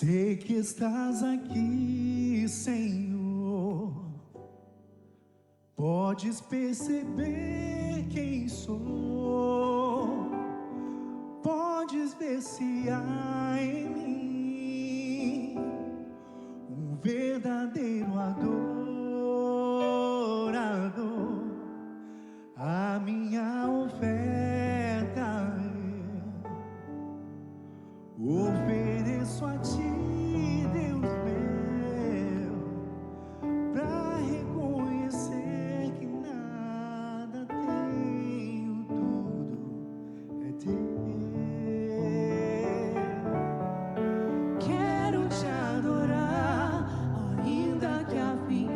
Sei que estás aqui, Senhor. Podes perceber quem sou. Podes ver se há em mim um verdadeiro adorador. A minha oferta ofereço a ti, Deus meu, pra reconhecer que nada tenho, tudo é teu. Quero te adorar, ainda que a fim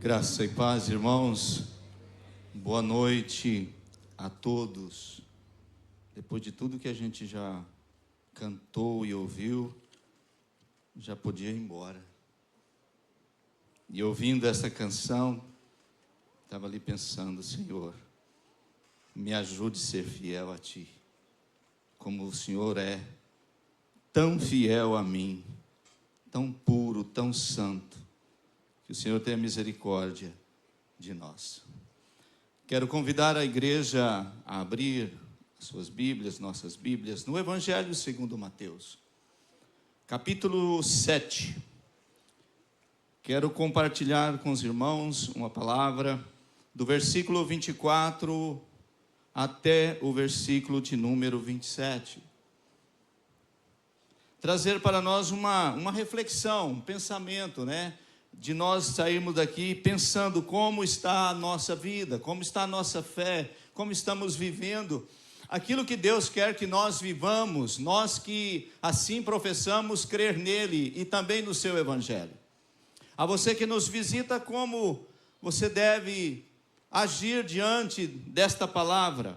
Graça e paz, irmãos. Boa noite a todos. Depois de tudo que a gente já cantou e ouviu, já podia ir embora. E ouvindo essa canção, estava ali pensando: Senhor, me ajude a ser fiel a Ti, como o Senhor é tão fiel a mim, tão puro, tão santo. Que o Senhor tenha misericórdia de nós. Quero convidar a igreja a abrir suas Bíblias, nossas Bíblias, no Evangelho segundo Mateus, capítulo 7. Quero compartilhar com os irmãos uma palavra do versículo 24 até o versículo de número 27. Trazer para nós uma reflexão, um pensamento, de nós sairmos daqui pensando como está a nossa vida, como está a nossa fé, como estamos vivendo aquilo que Deus quer que nós vivamos, nós que assim professamos crer nele e também no seu Evangelho. A você que nos visita, como você deve agir diante desta palavra.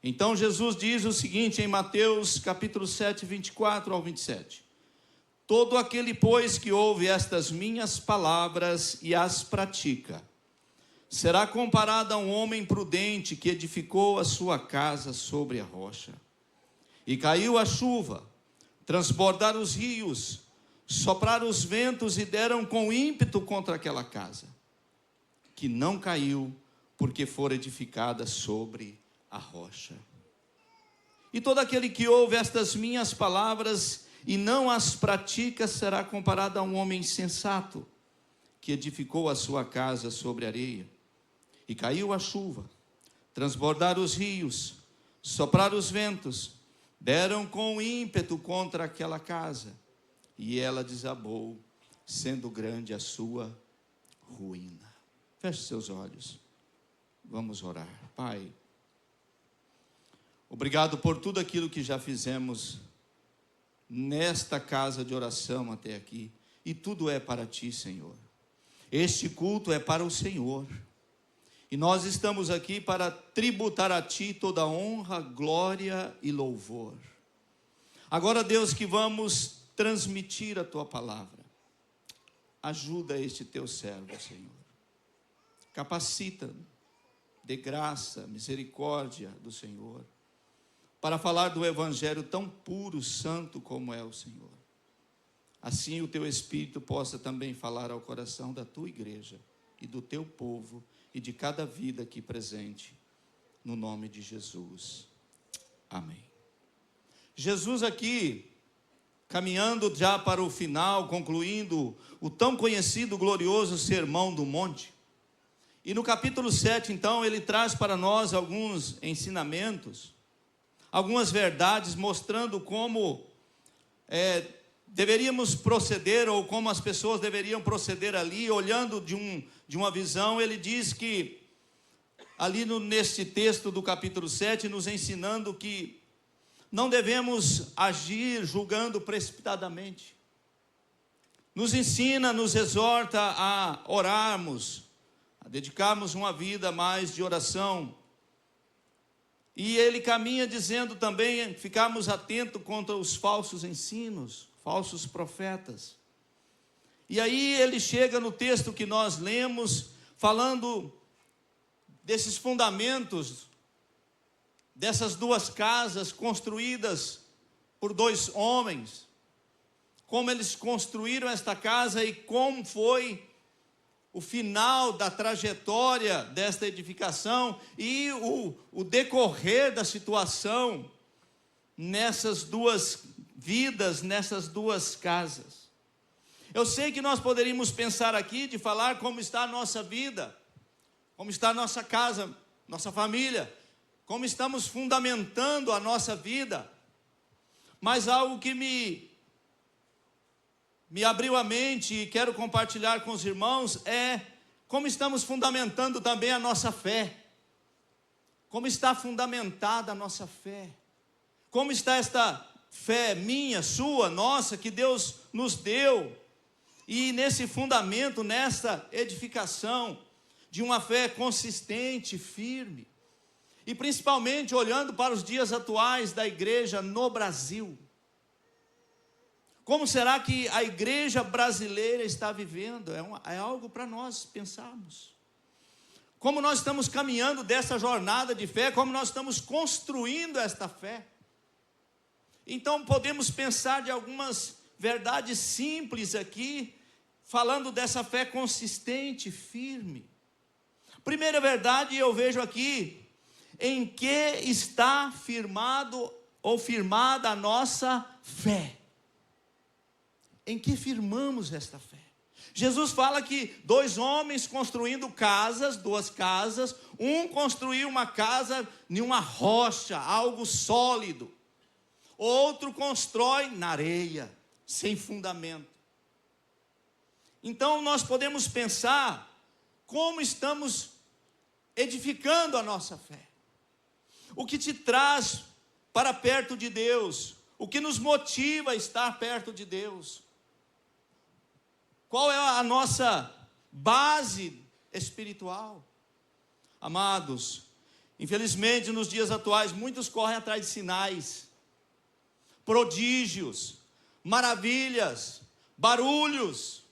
Então Jesus diz o seguinte em Mateus capítulo 7, 24 ao 27. Todo aquele, pois, que ouve estas minhas palavras e as pratica, será comparado a um homem prudente que edificou a sua casa sobre a rocha. E caiu a chuva, transbordaram os rios, sopraram os ventos e deram com ímpeto contra aquela casa, que não caiu, porque fora edificada sobre a rocha. E todo aquele que ouve estas minhas palavras e não as pratica será comparado a um homem insensato, que edificou a sua casa sobre areia. E caiu a chuva, transbordaram os rios, sopraram os ventos, deram com ímpeto contra aquela casa, e ela desabou, sendo grande a sua ruína. Feche seus olhos, vamos orar. Pai, obrigado por tudo aquilo que já fizemos nesta casa de oração até aqui, e tudo é para Ti, Senhor. Este culto é para o Senhor, e nós estamos aqui para tributar a Ti toda honra, glória e louvor. Agora, Deus, que vamos transmitir a Tua palavra, ajuda este Teu servo, Senhor. Capacita, dê graça, misericórdia do Senhor, para falar do Evangelho tão puro, santo como é o Senhor. Assim o Teu Espírito possa também falar ao coração da Tua igreja e do Teu povo e de cada vida aqui presente, no nome de Jesus. Amém. Jesus aqui, caminhando já para o final, concluindo o tão conhecido, glorioso Sermão do Monte. E no capítulo 7, então, ele traz para nós alguns ensinamentos, algumas verdades, mostrando como deveríamos proceder, ou como as pessoas deveriam proceder ali, olhando de uma visão. Ele diz que, ali neste texto do capítulo 7, nos ensinando que não devemos agir julgando precipitadamente. Nos ensina, nos exorta a orarmos, a dedicarmos uma vida mais de oração. E ele caminha dizendo também, ficarmos atentos contra os falsos ensinos, falsos profetas. E aí ele chega no texto que nós lemos, falando desses fundamentos, dessas duas casas construídas por dois homens, como eles construíram esta casa e como foi o final da trajetória desta edificação e o decorrer da situação nessas duas vidas, nessas duas casas. Eu sei que nós poderíamos pensar aqui de falar como está a nossa vida, como está a nossa casa, nossa família, como estamos fundamentando a nossa vida, mas algo que me abriu a mente e quero compartilhar com os irmãos é como estamos fundamentando também a nossa fé. Como está fundamentada a nossa fé. Como está esta fé minha, sua, nossa, que Deus nos deu. E nesse fundamento, nessa edificação de uma fé consistente, firme, e principalmente olhando para os dias atuais da igreja no Brasil. Como será que a igreja brasileira está vivendo? É algo para nós pensarmos. Como nós estamos caminhando dessa jornada de fé, como nós estamos construindo esta fé. Então podemos pensar de algumas verdades simples aqui, falando dessa fé consistente, firme. Primeira verdade, eu vejo aqui, em que está firmado ou firmada a nossa fé. Em que firmamos esta fé? Jesus fala que 2 homens construindo casas, 2 casas, um construiu uma casa em uma rocha, algo sólido. Outro constrói na areia, sem fundamento. Então nós podemos pensar como estamos edificando a nossa fé. O que te traz para perto de Deus? O que nos motiva a estar perto de Deus? Qual é a nossa base espiritual? Amados, infelizmente nos dias atuais, muitos correm atrás de sinais, prodígios, maravilhas, barulhos,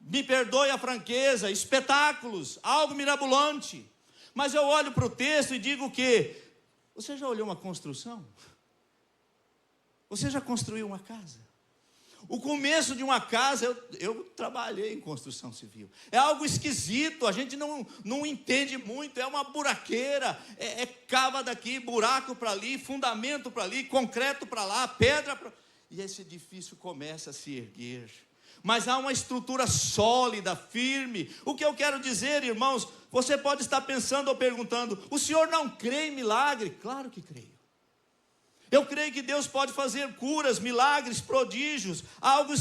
me perdoe a franqueza, espetáculos, algo mirabolante. Mas eu olho para o texto e digo que, você já olhou uma construção? Você já construiu uma casa? O começo de uma casa, eu trabalhei em construção civil. É algo esquisito, a gente não entende muito, é uma buraqueira, é cava daqui, buraco para ali, fundamento para ali, concreto para lá, pedra para... E esse edifício começa a se erguer. Mas há uma estrutura sólida, firme. O que eu quero dizer, irmãos, você pode estar pensando ou perguntando, o senhor não crê em milagre? Claro que creio. Eu creio que Deus pode fazer curas, milagres, prodígios, algo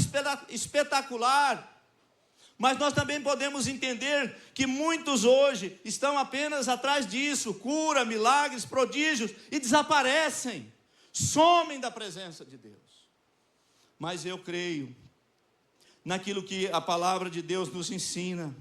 espetacular. Mas nós também podemos entender que muitos hoje estão apenas atrás disso, cura, milagres, prodígios, e desaparecem, somem da presença de Deus. Mas eu creio naquilo que a palavra de Deus nos ensina,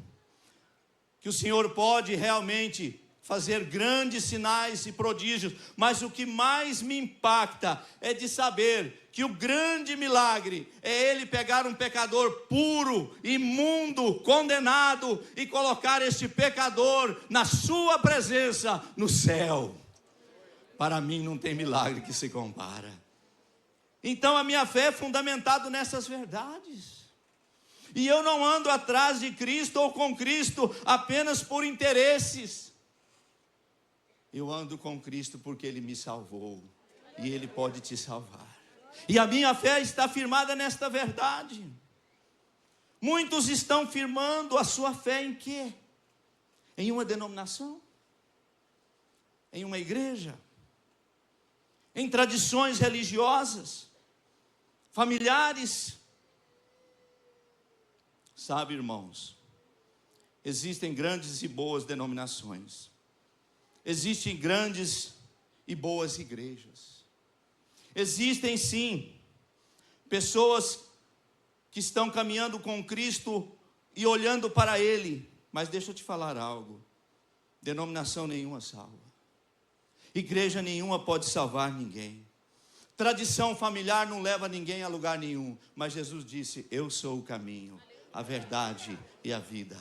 que o Senhor pode realmente fazer grandes sinais e prodígios, mas o que mais me impacta é de saber que o grande milagre é Ele pegar um pecador puro, imundo, condenado e colocar este pecador na sua presença no céu. Para mim não tem milagre que se compara. Então a minha fé é fundamentada nessas verdades. E eu não ando atrás de Cristo ou com Cristo apenas por interesses. Eu ando com Cristo porque Ele me salvou. E Ele pode te salvar. E a minha fé está firmada nesta verdade. Muitos estão firmando a sua fé em quê? Em uma denominação? Em uma igreja? Em tradições religiosas? Familiares? Sabe, irmãos, existem grandes e boas denominações. Existem grandes e boas igrejas. Existem sim pessoas que estão caminhando com Cristo e olhando para Ele. Mas deixa eu te falar algo. Denominação nenhuma salva. Igreja nenhuma pode salvar ninguém. Tradição familiar não leva ninguém a lugar nenhum. Mas Jesus disse, eu sou o caminho, a verdade e a vida.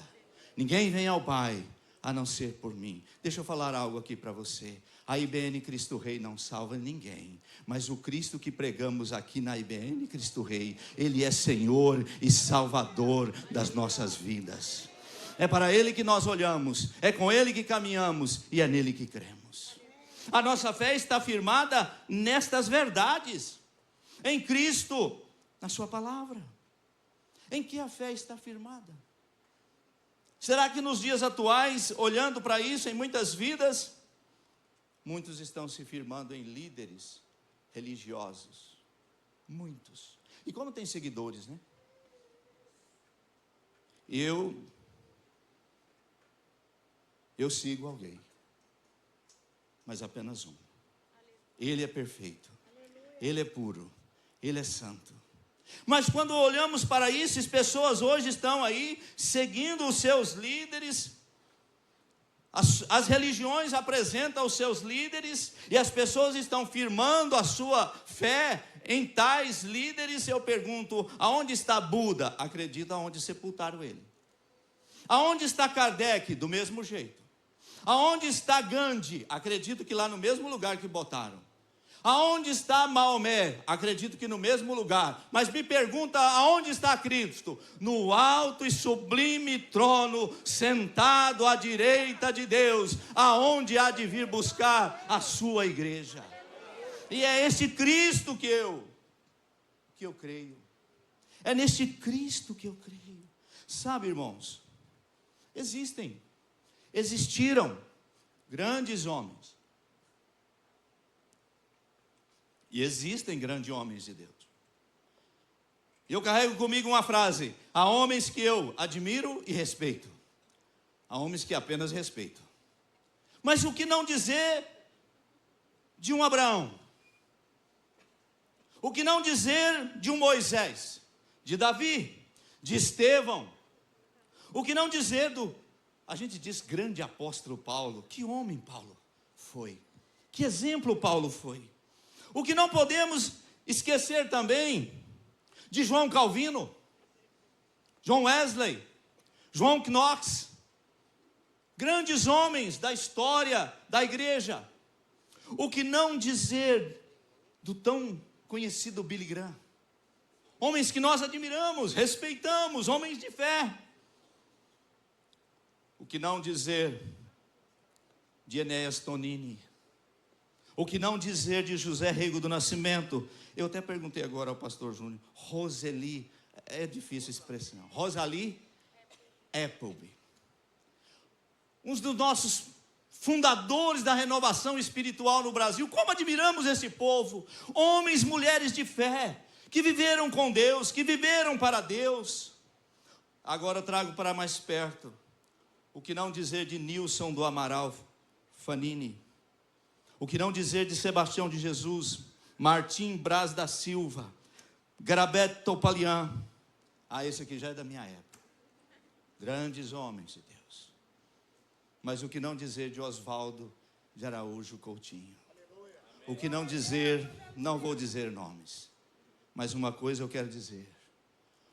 Ninguém vem ao Pai a não ser por mim. Deixa eu falar algo aqui para você. A IBN Cristo Rei não salva ninguém, mas o Cristo que pregamos aqui na IBN Cristo Rei, Ele é Senhor e Salvador das nossas vidas. É para Ele que nós olhamos, é com Ele que caminhamos e é nele que cremos. A nossa fé está firmada nestas verdades, em Cristo, na sua palavra. Em que a fé está firmada? Será que nos dias atuais, olhando para isso em muitas vidas, muitos estão se firmando em líderes religiosos? Muitos. E como tem seguidores, né? Eu sigo alguém, mas apenas um. Ele é perfeito, Ele é puro, Ele é santo. Mas quando olhamos para isso, as pessoas hoje estão aí seguindo os seus líderes. As religiões apresentam os seus líderes e as pessoas estão firmando a sua fé em tais líderes. Eu pergunto, aonde está Buda? Acredito aonde sepultaram ele. Aonde está Kardec? Do mesmo jeito. Aonde está Gandhi? Acredito que lá no mesmo lugar que botaram. Aonde está Maomé? Acredito que no mesmo lugar. Mas me pergunta, aonde está Cristo? No alto e sublime trono, sentado à direita de Deus, aonde há de vir buscar a sua igreja. E é esse Cristo que eu creio. É neste Cristo que eu creio. Sabe, irmãos, existiram grandes homens. E existem grandes homens de Deus. E eu carrego comigo uma frase: há homens que eu admiro e respeito, há homens que apenas respeito. Mas o que não dizer de um Abraão? O que não dizer de um Moisés, de Davi, de Estevão? O que não dizer a gente diz grande apóstolo Paulo? Que homem Paulo foi? Que exemplo Paulo foi? O que não podemos esquecer também de João Calvino, John Wesley, João Knox, grandes homens da história da igreja. O que não dizer do tão conhecido Billy Graham? Homens que nós admiramos, respeitamos, homens de fé. O que não dizer de Enéas Tonini? O que não dizer de José Rego do Nascimento? Eu até perguntei agora ao pastor Júnior. Roseli, é difícil a expressão. Rosalie Appleby. Um dos nossos fundadores da renovação espiritual no Brasil. Como admiramos esse povo. Homens, mulheres de fé, que viveram com Deus, que viveram para Deus. Agora eu trago para mais perto. O que não dizer de Nilson do Amaral Fanini? O que não dizer de Sebastião de Jesus, Martim Braz da Silva, Garabete Topalian? Esse aqui já é da minha época. Grandes homens de Deus. Mas o que não dizer de Oswaldo de Araújo Coutinho? O que não dizer, não vou dizer nomes, mas uma coisa eu quero dizer.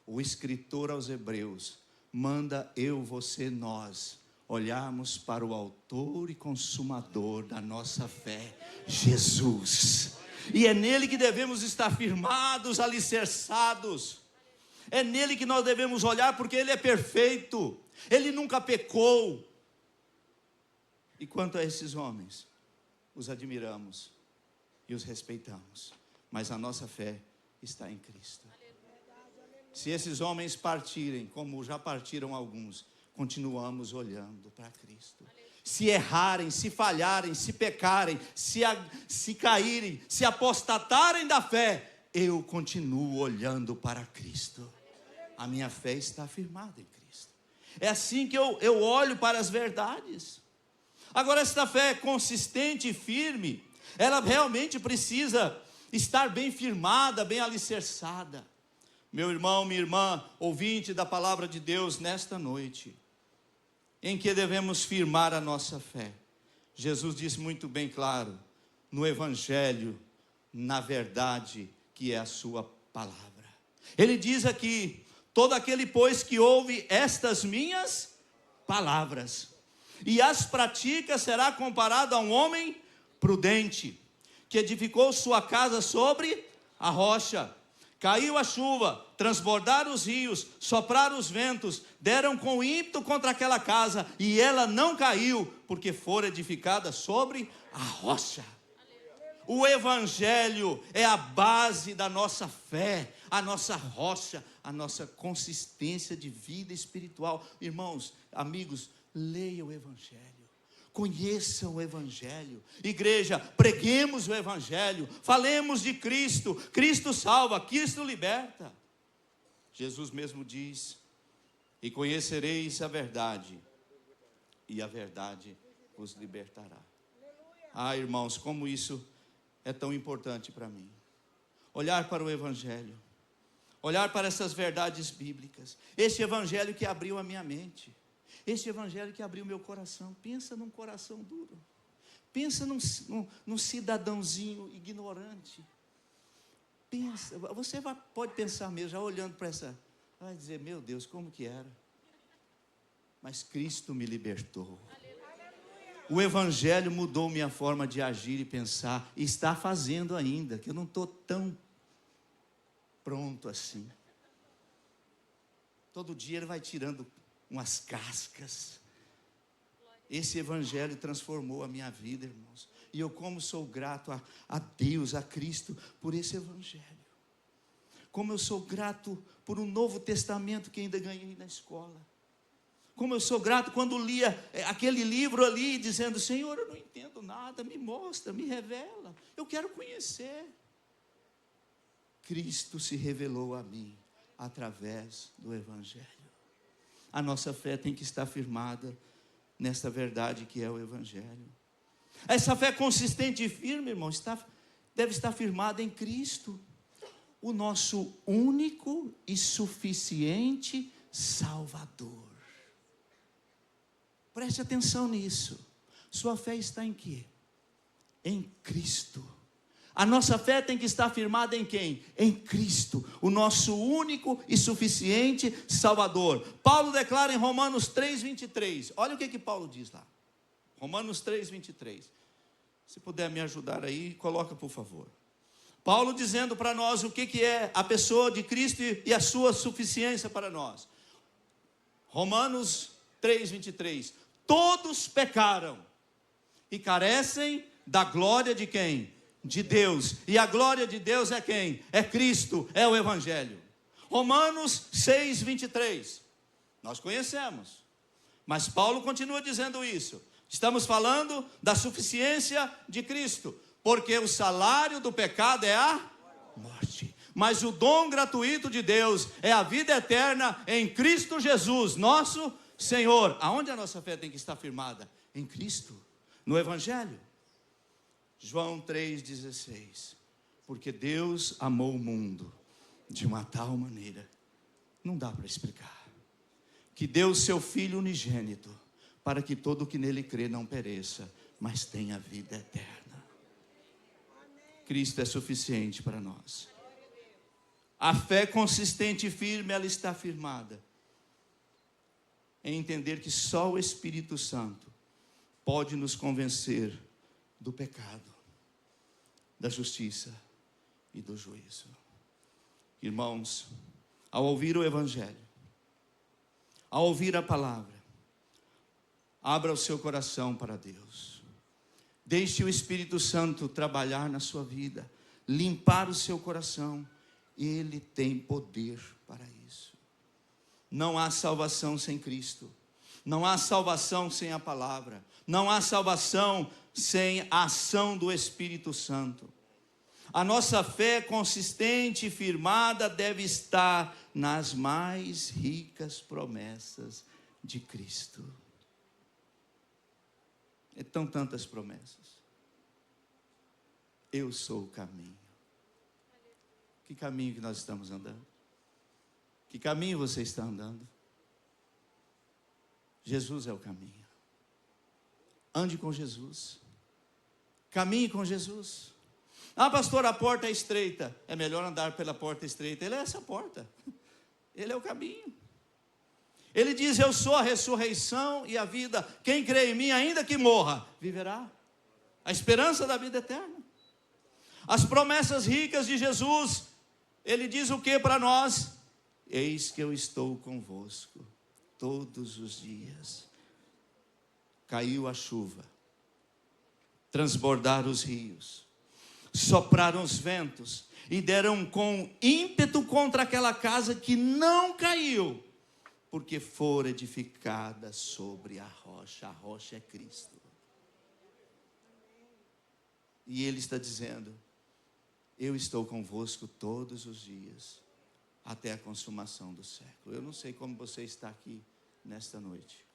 O escritor aos Hebreus manda eu, você, nós olharmos para o autor e consumador da nossa fé, Jesus. E é nele que devemos estar firmados, alicerçados. É nele que nós devemos olhar, porque ele é perfeito, ele nunca pecou. E quanto a esses homens, os admiramos e os respeitamos, mas a nossa fé está em Cristo. Se esses homens partirem, como já partiram alguns, continuamos olhando para Cristo. Se errarem, se falharem, se pecarem, se caírem, se apostatarem da fé, eu continuo olhando para Cristo. A minha fé está firmada em Cristo. É assim que eu olho para as verdades. Agora, esta fé consistente e firme, ela realmente precisa estar bem firmada, bem alicerçada. Meu irmão, minha irmã, ouvinte da palavra de Deus nesta noite, em que devemos firmar a nossa fé? Jesus disse muito bem claro, no Evangelho, na verdade, que é a sua palavra. Ele diz aqui: todo aquele, pois, que ouve estas minhas palavras e as pratica, será comparado a um homem prudente, que edificou sua casa sobre a rocha. Caiu a chuva, transbordaram os rios, sopraram os ventos, deram com ímpeto contra aquela casa, e ela não caiu, porque fora edificada sobre a rocha. O Evangelho é a base da nossa fé, a nossa rocha, a nossa consistência de vida espiritual. Irmãos, amigos, leia o Evangelho. Conheçam o Evangelho. Igreja, preguemos o Evangelho. Falemos de Cristo. Cristo salva, Cristo liberta. Jesus mesmo diz: e conhecereis a verdade, e a verdade vos libertará. Ah, irmãos, como isso é tão importante para mim. Olhar para o Evangelho. olhar para essas verdades bíblicas. Este evangelho que abriu a minha mente, este evangelho que abriu meu coração. Pensa num coração duro, pensa num cidadãozinho ignorante. Pensa, você pode pensar mesmo, já olhando para essa, vai dizer, meu Deus, como que era? Mas Cristo me libertou. O evangelho mudou minha forma de agir e pensar, e está fazendo ainda, que eu não estou tão pronto assim. Todo dia ele vai tirando umas cascas. Esse evangelho transformou a minha vida, irmãos. E eu como sou grato a Deus, a Cristo, por esse evangelho. Como eu sou grato por um Novo Testamento que ainda ganhei na escola. Como eu sou grato quando lia aquele livro ali, dizendo, Senhor, eu não entendo nada, me mostra, me revela, eu quero conhecer. Cristo se revelou a mim através do evangelho. A nossa fé tem que estar firmada nesta verdade que é o evangelho. Essa fé consistente e firme, irmão, deve estar firmada em Cristo, o nosso único e suficiente Salvador. Preste atenção nisso. Sua fé está em quê? Em Cristo. A nossa fé tem que estar firmada em quem? Em Cristo, o nosso único e suficiente Salvador. Paulo declara em Romanos 3:23. Olha o que Paulo diz lá. Romanos 3:23. Se puder me ajudar aí, coloca por favor. Paulo dizendo para nós o que é a pessoa de Cristo e a sua suficiência para nós. Romanos 3:23. Todos pecaram e carecem da glória de quem? De Deus. E a glória de Deus é quem? É Cristo, é o evangelho. Romanos 6:23. Nós conhecemos, mas Paulo continua dizendo isso. Estamos falando da suficiência de Cristo, porque o salário do pecado é a morte, mas o dom gratuito de Deus é a vida eterna em Cristo Jesus, nosso Senhor. Aonde a nossa fé tem que estar firmada? Em Cristo, no evangelho. João 3,16. Porque Deus amou o mundo de uma tal maneira, não dá para explicar, que deu o seu Filho unigênito, para que todo o que nele crê não pereça, mas tenha vida eterna. Cristo é suficiente para nós. A fé consistente e firme, ela está firmada em entender que só o Espírito Santo pode nos convencer do pecado, da justiça e do juízo. Irmãos, ao ouvir o evangelho, ao ouvir a palavra, abra o seu coração para Deus. Deixe o Espírito Santo trabalhar na sua vida, limpar o seu coração. Ele tem poder para isso. Não há salvação sem Cristo. Não há salvação sem a palavra. Não há salvação sem a ação do Espírito Santo. A nossa fé consistente e firmada deve estar nas mais ricas promessas de Cristo. Então, tantas promessas. Eu sou o caminho. Que caminho que nós estamos andando? Que caminho você está andando? Jesus é o caminho. Ande com Jesus. Caminhe com Jesus. Ah, pastor, a porta é estreita. É melhor andar pela porta estreita. Ele é essa porta. Ele é o caminho. Ele diz, eu sou a ressurreição e a vida. Quem crê em mim, ainda que morra, viverá. A esperança da vida eterna. As promessas ricas de Jesus. Ele diz o que para nós? Eis que eu estou convosco todos os dias. Caiu a chuva, transbordaram os rios, sopraram os ventos e deram com ímpeto contra aquela casa que não caiu, porque fora edificada sobre a rocha é Cristo. E Ele está dizendo, eu estou convosco todos os dias, até a consumação do século. Eu não sei como você está aqui nesta noite.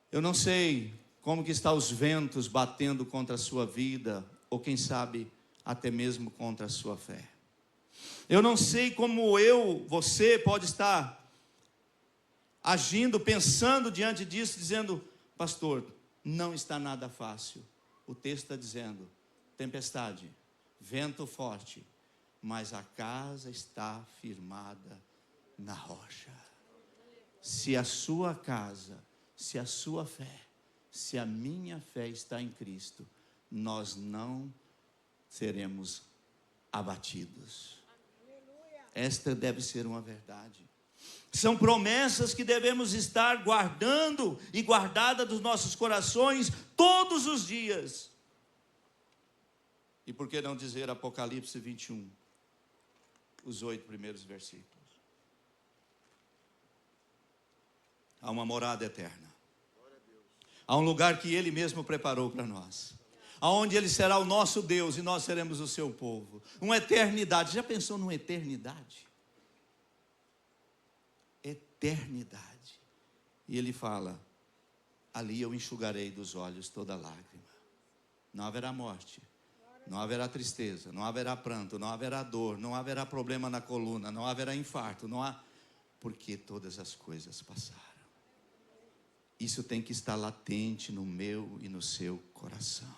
Eu não sei como que estão os ventos batendo contra a sua vida, ou quem sabe até mesmo contra a sua fé. Eu não sei como você pode estar agindo, pensando diante disso, dizendo: pastor, não está nada fácil. O texto está dizendo: tempestade, vento forte, mas a casa está firmada na rocha. Se a sua casa, se a sua fé, se a minha fé está em Cristo, nós não seremos abatidos. Esta deve ser uma verdade. São promessas que devemos estar guardando e guardadas dos nossos corações todos os dias. E por que não dizer Apocalipse 21, os 8 primeiros versículos? Há uma morada eterna. Há um lugar que Ele mesmo preparou para nós, aonde Ele será o nosso Deus e nós seremos o seu povo. Uma eternidade. Já pensou numa eternidade? Eternidade. E Ele fala: ali eu enxugarei dos olhos toda lágrima. Não haverá morte, não haverá tristeza, não haverá pranto, não haverá dor, não haverá problema na coluna, não haverá infarto, porque todas as coisas passaram. Isso tem que estar latente no meu e no seu coração.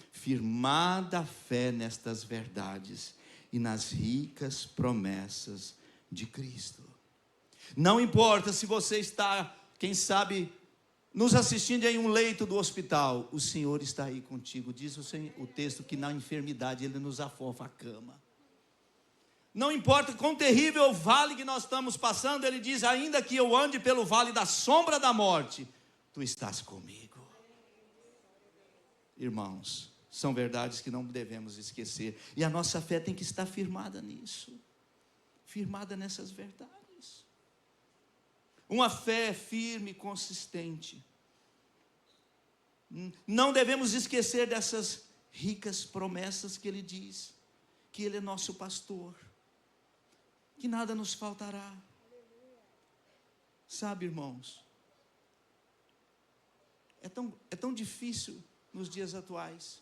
Firmada a fé nestas verdades e nas ricas promessas de Cristo. Não importa se você está, quem sabe, nos assistindo em um leito do hospital, o Senhor está aí contigo. Diz o texto que na enfermidade Ele nos afofa a cama. Não importa quão terrível o vale que nós estamos passando, Ele diz: ainda que eu ande pelo vale da sombra da morte, Tu estás comigo. Irmãos, são verdades que não devemos esquecer. E a nossa fé tem que estar firmada nisso. Firmada nessas verdades. Uma fé firme e consistente. Não devemos esquecer dessas ricas promessas que Ele diz. Que Ele é nosso pastor. Que nada nos faltará. Sabe, irmãos, é tão difícil nos dias atuais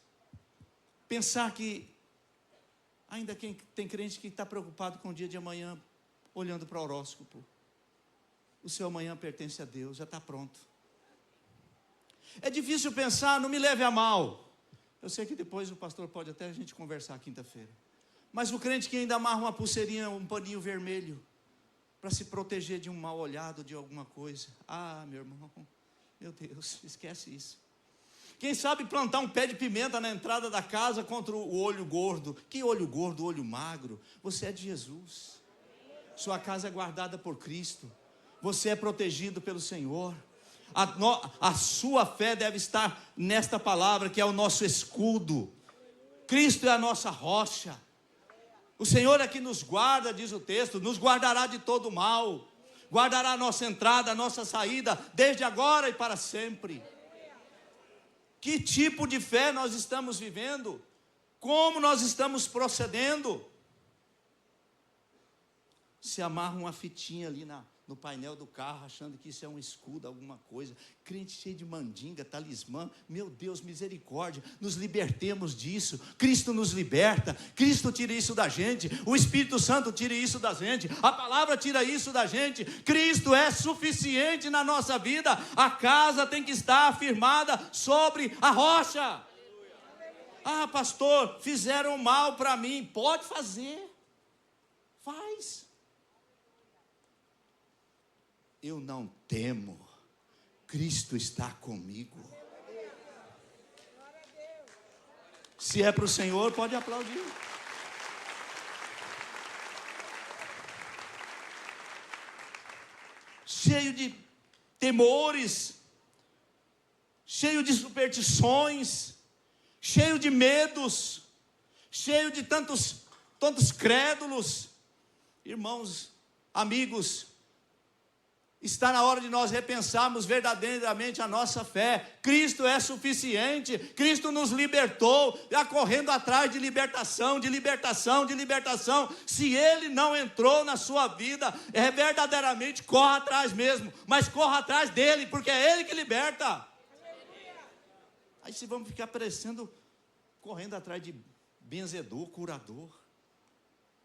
pensar que ainda quem tem crente que está preocupado com o dia de amanhã, olhando para o horóscopo. O seu amanhã pertence a Deus, já está pronto. É difícil pensar, não me leve a mal. Eu sei que depois o pastor pode até a gente conversar quinta-feira. Mas o crente que ainda amarra uma pulseirinha, um paninho vermelho, para se proteger de um mal olhado, de alguma coisa. Ah, meu irmão, meu Deus, esquece isso. Quem sabe plantar um pé de pimenta na entrada da casa contra o olho gordo. Que olho gordo, olho magro? Você é de Jesus. Sua casa é guardada por Cristo. Você é protegido pelo Senhor. A sua fé deve estar nesta palavra, que é o nosso escudo. Cristo é a nossa rocha. O Senhor é que nos guarda, diz o texto, nos guardará de todo mal. Guardará a nossa entrada, a nossa saída, desde agora e para sempre. Que tipo de fé nós estamos vivendo? Como nós estamos procedendo? Se amarra uma fitinha ali no painel do carro, achando que isso é um escudo, alguma coisa. Crente cheio de mandinga, talismã. Meu Deus, misericórdia, nos libertemos disso. Cristo nos liberta. Cristo tira isso da gente. O Espírito Santo tira isso da gente. A palavra tira isso da gente. Cristo é suficiente na nossa vida. A casa tem que estar firmada sobre a rocha. Ah, pastor, fizeram mal para mim. Pode fazer. Faz. Eu não temo, Cristo está comigo. Se é para o Senhor, pode aplaudir. Cheio de temores, cheio de superstições, cheio de medos, cheio de tantos crédulos. Irmãos, amigos, está na hora de nós repensarmos verdadeiramente a nossa fé. Cristo é suficiente. Cristo nos libertou, já correndo atrás de libertação, de libertação, de libertação. Se Ele não entrou na sua vida, verdadeiramente corra atrás mesmo, mas corra atrás dEle, porque é Ele que liberta. Aí se vamos ficar parecendo, correndo atrás de benzedor, curador.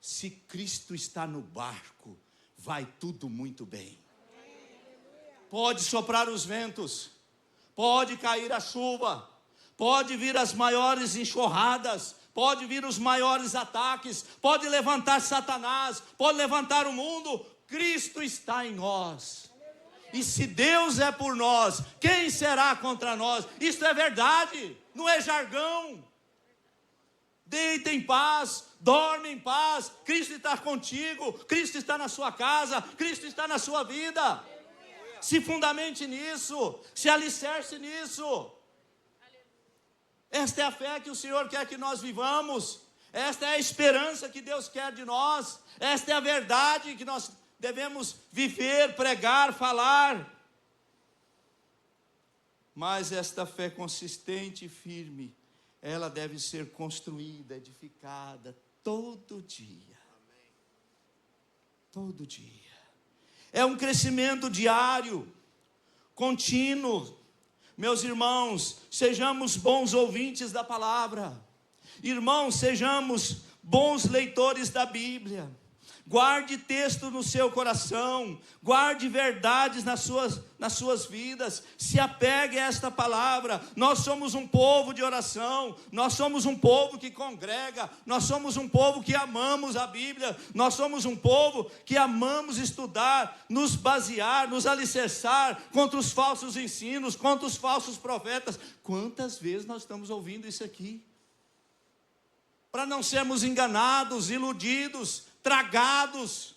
Se Cristo está no barco, vai tudo muito bem. Pode soprar os ventos, pode cair a chuva, pode vir as maiores enxurradas, pode vir os maiores ataques, pode levantar Satanás, pode levantar o mundo. Cristo está em nós. E se Deus é por nós, quem será contra nós? Isto é verdade, não é jargão. Deita em paz, dorme em paz. Cristo está contigo, Cristo está na sua casa, Cristo está na sua vida. Se fundamente nisso, se alicerce nisso. Esta é a fé que o Senhor quer que nós vivamos. Esta é a esperança que Deus quer de nós. Esta é a verdade que nós devemos viver, pregar, falar. Mas esta fé consistente e firme, ela deve ser construída, edificada todo dia. Todo dia. É um crescimento diário, contínuo. Meus irmãos, sejamos bons ouvintes da palavra. Irmãos, sejamos bons leitores da Bíblia. Guarde texto no seu coração, guarde verdades nas suas vidas, se apegue a esta palavra. Nós somos um povo de oração, nós somos um povo que congrega, nós somos um povo que amamos a Bíblia, nós somos um povo que amamos estudar, nos basear, nos alicerçar contra os falsos ensinos, contra os falsos profetas. Quantas vezes nós estamos ouvindo isso aqui? Para não sermos enganados, iludidos, tragados,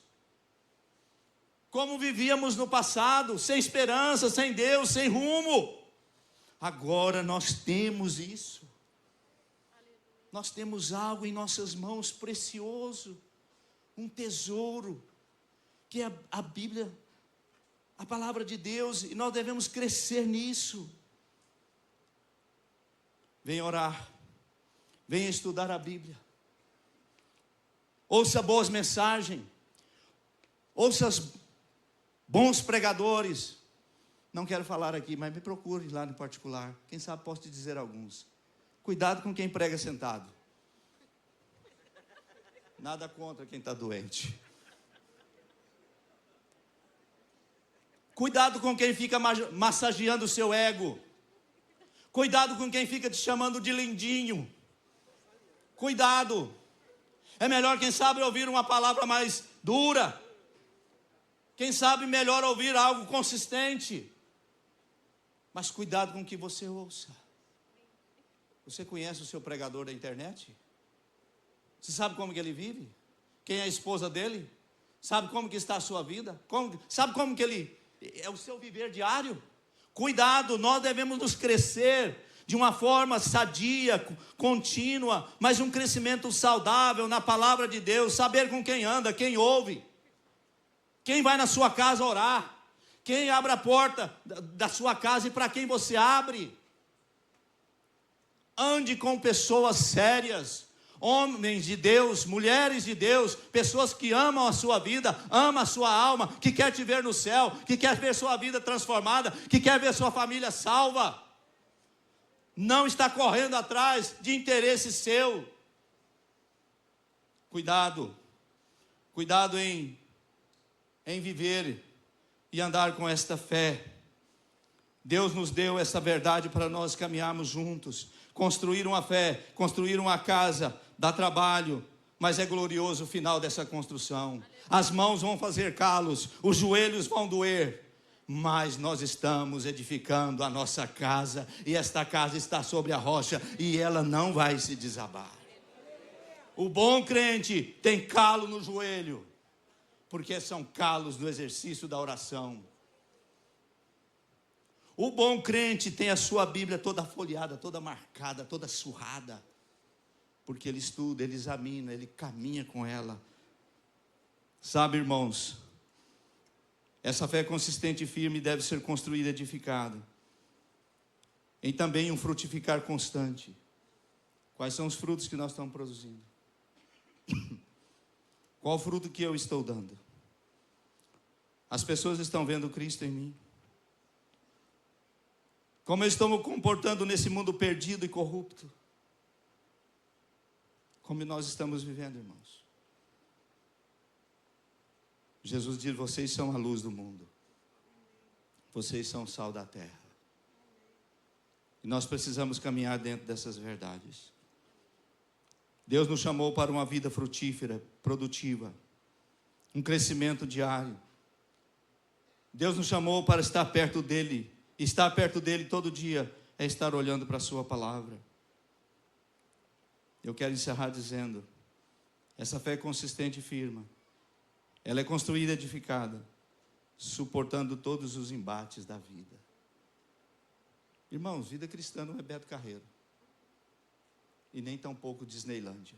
como vivíamos no passado, sem esperança, sem Deus, sem rumo. Agora nós temos isso. Nós temos algo em nossas mãos precioso, um tesouro, que é a Bíblia, a palavra de Deus, e nós devemos crescer nisso. Venha orar, venha estudar a Bíblia. Ouça boas mensagens, ouça bons pregadores. Não quero falar aqui, mas me procure lá no particular. Quem sabe posso te dizer alguns. Cuidado com quem prega sentado. Nada contra quem está doente. Cuidado com quem fica massageando o seu ego. Cuidado com quem fica te chamando de lindinho. Cuidado. É melhor, quem sabe, ouvir uma palavra mais dura. Quem sabe melhor ouvir algo consistente. Mas cuidado com o que você ouça. Você conhece o seu pregador da internet? Você sabe como que ele vive? Quem é a esposa dele? Sabe como que está a sua vida? Sabe como que ele é o seu viver diário? Cuidado, nós devemos nos crescer de uma forma sadia, contínua, mas um crescimento saudável na palavra de Deus, saber com quem anda, quem ouve, quem vai na sua casa orar, quem abre a porta da sua casa e para quem você abre. Ande com pessoas sérias, homens de Deus, mulheres de Deus, pessoas que amam a sua vida, amam a sua alma, que quer te ver no céu, que quer ver sua vida transformada, que quer ver sua família salva. Não está correndo atrás de interesse seu. Cuidado em viver e andar com esta fé. Deus nos deu essa verdade para nós caminharmos juntos. Construir uma fé, construir uma casa, dá trabalho, mas é glorioso o final dessa construção. As mãos vão fazer calos, os joelhos vão doer, mas nós estamos edificando a nossa casa, e esta casa está sobre a rocha, e ela não vai se desabar. O bom crente tem calo no joelho, porque são calos do exercício da oração. O bom crente tem a sua Bíblia toda folheada, toda marcada, toda surrada, porque ele estuda, ele examina, ele caminha com ela. Sabe, irmãos, essa fé consistente e firme deve ser construída e edificada. E também um frutificar constante. Quais são os frutos que nós estamos produzindo? Qual o fruto que eu estou dando? As pessoas estão vendo Cristo em mim? Como eu estou me comportando nesse mundo perdido e corrupto? Como nós estamos vivendo, irmãos? Jesus diz: vocês são a luz do mundo. Vocês são o sal da terra. E nós precisamos caminhar dentro dessas verdades. Deus nos chamou para uma vida frutífera, produtiva, um crescimento diário. Deus nos chamou para estar perto dEle. Estar perto dEle todo dia é estar olhando para a sua palavra. Eu quero encerrar dizendo: essa fé é consistente e firme. Ela é construída e edificada, suportando todos os embates da vida. Irmãos, vida cristã não é Beto Carreiro. E nem tampouco Disneylândia.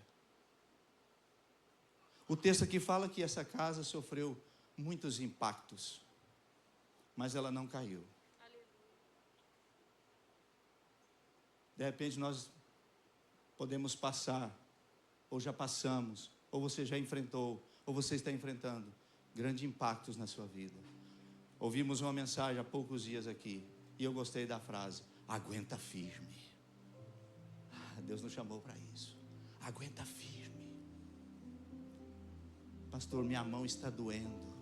O texto aqui fala que essa casa sofreu muitos impactos, mas ela não caiu. De repente nós podemos passar, ou já passamos, ou você já enfrentou, ou você está enfrentando grandes impactos na sua vida. Ouvimos uma mensagem há poucos dias aqui, e eu gostei da frase: aguenta firme. Deus nos chamou para isso. Aguenta firme. Pastor, minha mão está doendo.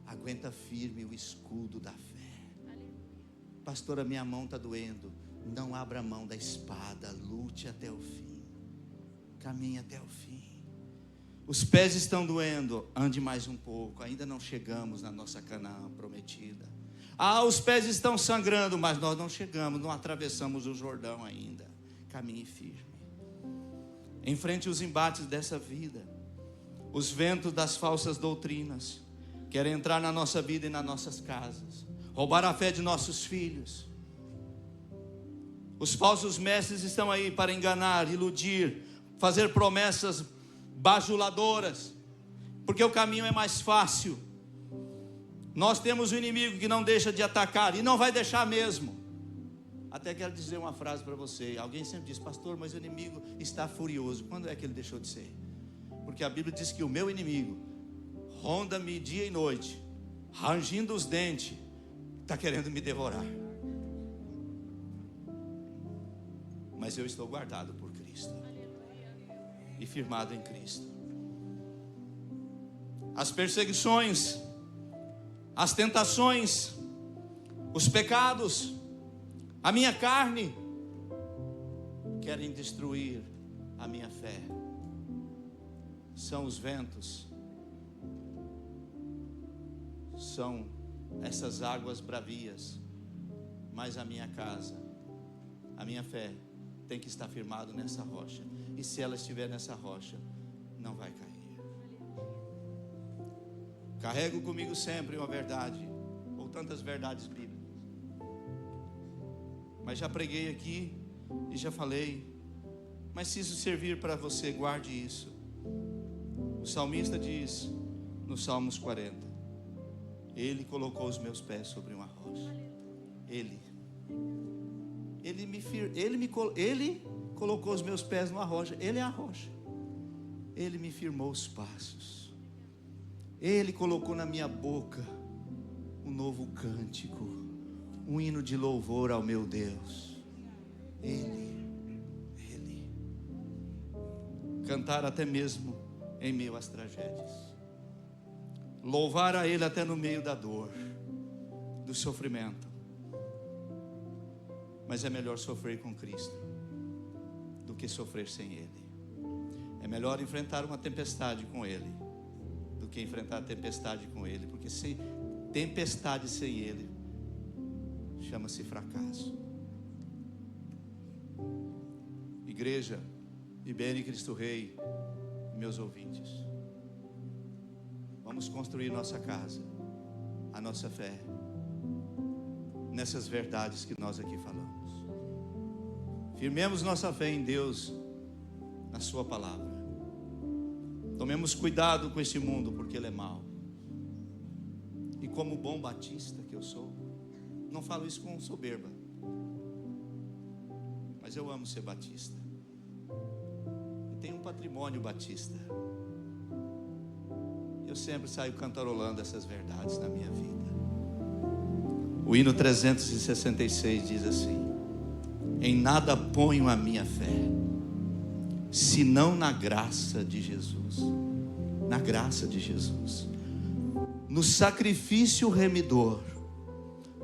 Aguenta firme o escudo da fé. Pastor, a minha mão está doendo. Não abra mão da espada. Lute até o fim. Caminhe até o fim. Os pés estão doendo. Ande mais um pouco. Ainda não chegamos na nossa Canaã prometida. Os pés estão sangrando, mas nós não chegamos, não atravessamos o Jordão ainda. Caminhe firme. Enfrente os embates dessa vida. Os ventos das falsas doutrinas querem entrar na nossa vida e nas nossas casas, roubar a fé de nossos filhos. Os falsos mestres estão aí para enganar, iludir, fazer promessas bajuladoras, porque o caminho é mais fácil. Nós temos um inimigo que não deixa de atacar, e não vai deixar mesmo. Até quero dizer uma frase para você. Alguém sempre diz: pastor, mas o inimigo está furioso. Quando é que ele deixou de ser? Porque a Bíblia diz que o meu inimigo ronda-me dia e noite, rangindo os dentes, está querendo me devorar. Mas eu estou guardado por Cristo e firmado em Cristo. As perseguições, as tentações, os pecados, a minha carne querem destruir a minha fé. São os ventos, são essas águas bravias. Mas a minha casa, a minha fé tem que estar firmado nessa rocha. E se ela estiver nessa rocha, não vai cair. Carrego comigo sempre uma verdade, ou tantas verdades bíblicas. Mas já preguei aqui e já falei. Mas se isso servir para você, guarde isso. O salmista diz no Salmos 40: Ele colocou os meus pés sobre uma rocha. Ele colocou os meus pés numa rocha. Ele é a rocha. Ele me firmou os passos. Ele colocou na minha boca um novo cântico, um hino de louvor ao meu Deus. Ele. Cantar até mesmo em meio às tragédias. Louvar a Ele até no meio da dor, do sofrimento. Mas é melhor sofrer com Cristo do que sofrer sem Ele. É melhor enfrentar uma tempestade com Ele do que enfrentar a tempestade com Ele. Porque sem tempestade sem Ele chama-se fracasso. Igreja IBN Cristo Rei, meus ouvintes, vamos construir nossa casa, a nossa fé, nessas verdades que nós aqui falamos. Firmemos nossa fé em Deus, na sua palavra. Tomemos cuidado com esse mundo, porque ele é mau. E como bom batista que eu sou, não falo isso com soberba, mas eu amo ser batista. E tenho um patrimônio batista. Eu sempre saio cantarolando essas verdades na minha vida. O hino 366 diz assim: em nada ponho a minha fé, senão na graça de Jesus. Na graça de Jesus. no sacrifício remidor,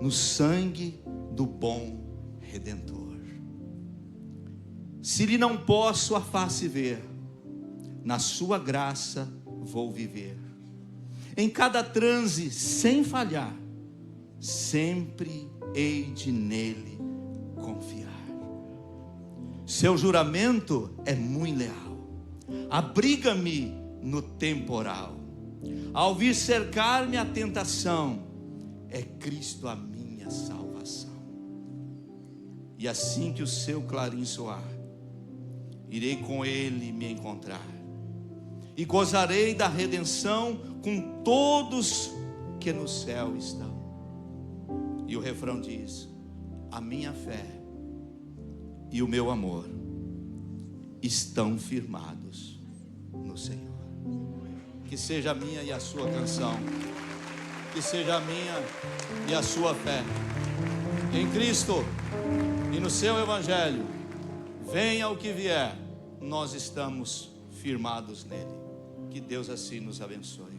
no sangue do bom Redentor. Se lhe não posso a face ver, na sua graça vou viver. Em cada transe, sem falhar, sempre hei de nele confiar. Seu juramento é muito leal, abriga-me no temporal. Ao vir cercar-me a tentação, é Cristo a minha salvação. E assim que o seu clarim soar, irei com ele me encontrar, e gozarei da redenção com todos que no céu estão. E o refrão diz: a minha fé e o meu amor estão firmados no Senhor. Que seja a minha e a sua canção, que seja a minha e a sua fé em Cristo e no seu Evangelho. Venha o que vier, nós estamos firmados nele. Que Deus assim nos abençoe.